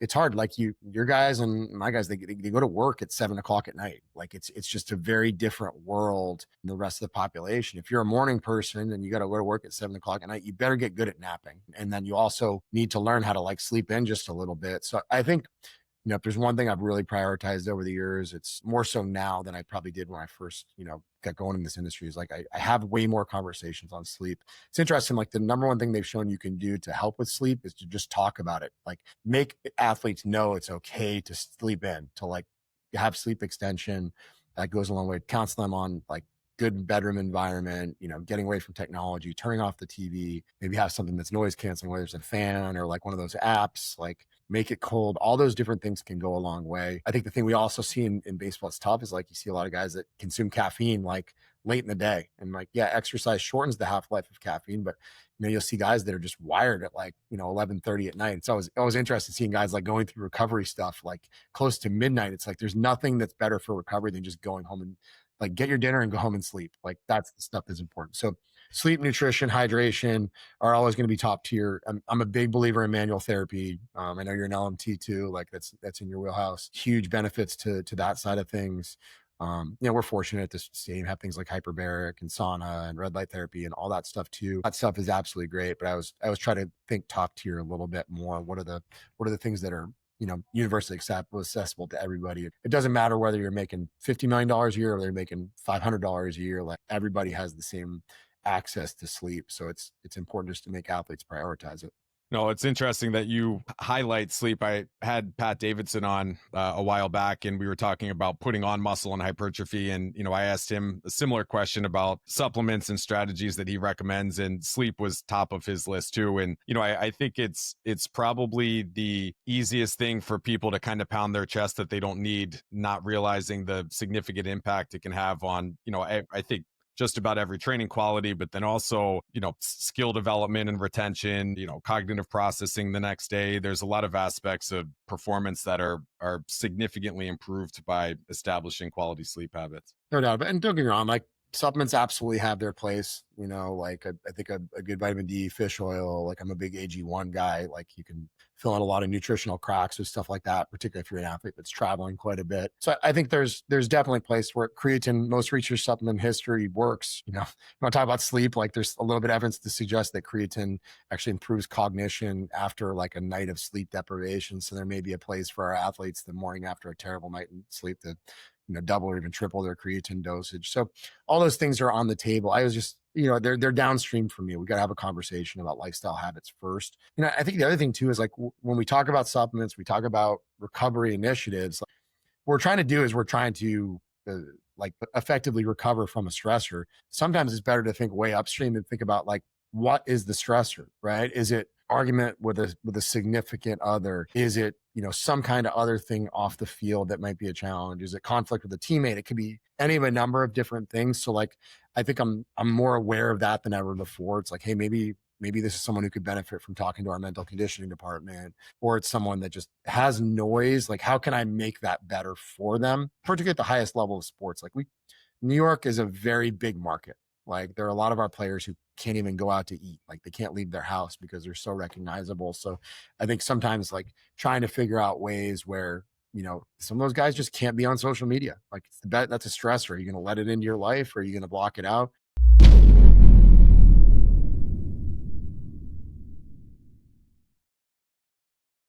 it's hard. Like your guys and my guys, they go to work at 7 o'clock at night. Like it's just a very different world than the rest of the population. If you're a morning person and you got to go to work at 7 o'clock at night, you better get good at napping. And then you also need to learn how to like sleep in just a little bit. So I think, if there's one thing I've really prioritized over the years, it's more so now than I probably did when I first, got going in this industry, is like I have way more conversations on sleep. It's interesting, like the number one thing they've shown you can do to help with sleep is to just talk about it. Like make athletes know it's okay to sleep in, to like have sleep extension. That goes a long way. Counsel them on like good bedroom environment, getting away from technology, turning off the TV, maybe have something that's noise canceling, whether it's a fan or like one of those apps, like make it cold. All those different things can go a long way. I think the thing we also see in baseball it's tough is like you see a lot of guys that consume caffeine like late in the day. And like, yeah, exercise shortens the half-life of caffeine, but you'll see guys that are just wired at like, 11:30 at night. It's always interesting seeing guys like going through recovery stuff like close to midnight. It's like there's nothing that's better for recovery than just going home and like get your dinner and go home and sleep. Like that's the stuff that's important. So sleep, nutrition, hydration are always going to be top tier. I'm a big believer in manual therapy. I know you're an LMT too. Like that's in your wheelhouse. Huge benefits to that side of things. We're fortunate to stadium have things like hyperbaric and sauna and red light therapy and all that stuff too. That stuff is absolutely great. But I was trying to think top tier a little bit more. What are the things that are universally accessible to everybody? It doesn't matter whether you're making $50 million a year or they're making $500 a year. Like everybody has the same access to sleep. So it's important just to make athletes prioritize it. No, it's interesting that you highlight sleep. I had Pat Davidson on a while back, and we were talking about putting on muscle and hypertrophy. And, I asked him a similar question about supplements and strategies that he recommends, and sleep was top of his list too. And, I think it's probably the easiest thing for people to kind of pound their chest that they don't need, not realizing the significant impact it can have on, I think just about every training quality, but then also, skill development and retention, cognitive processing the next day. There's a lot of aspects of performance that are significantly improved by establishing quality sleep habits. No doubt. And don't get me wrong, like supplements absolutely have their place. Like I think a good vitamin D, fish oil, like I'm a big AG1 guy. Like you can fill in a lot of nutritional cracks with stuff like that, particularly if you're an athlete that's traveling quite a bit. So I think there's definitely a place where creatine, most research supplement history works. You want to talk about sleep, like there's a little bit of evidence to suggest that creatine actually improves cognition after like a night of sleep deprivation. So there may be a place for our athletes the morning after a terrible night in sleep to double or even triple their creatine dosage. So all those things are on the table. I was just, they're downstream for me. We got to have a conversation about lifestyle habits first. I think the other thing too is like when we talk about supplements, we talk about recovery initiatives. Like, what we're trying to do is we're trying to like effectively recover from a stressor. Sometimes it's better to think way upstream and think about like, what is the stressor, right? Is it argument with a significant other? Is it, some kind of other thing off the field that might be a challenge? Is it conflict with a teammate? It could be any of a number of different things. So like, I think I'm more aware of that than ever before. It's like, hey, maybe this is someone who could benefit from talking to our mental conditioning department, or it's someone that just has noise. Like, how can I make that better for them? Particularly at the highest level of sports. Like New York is a very big market. Like there are a lot of our players who can't even go out to eat. Like they can't leave their house because they're so recognizable. So I think sometimes like trying to figure out ways where, some of those guys just can't be on social media. Like that's a stressor. Are you going to let it into your life or are you going to block it out?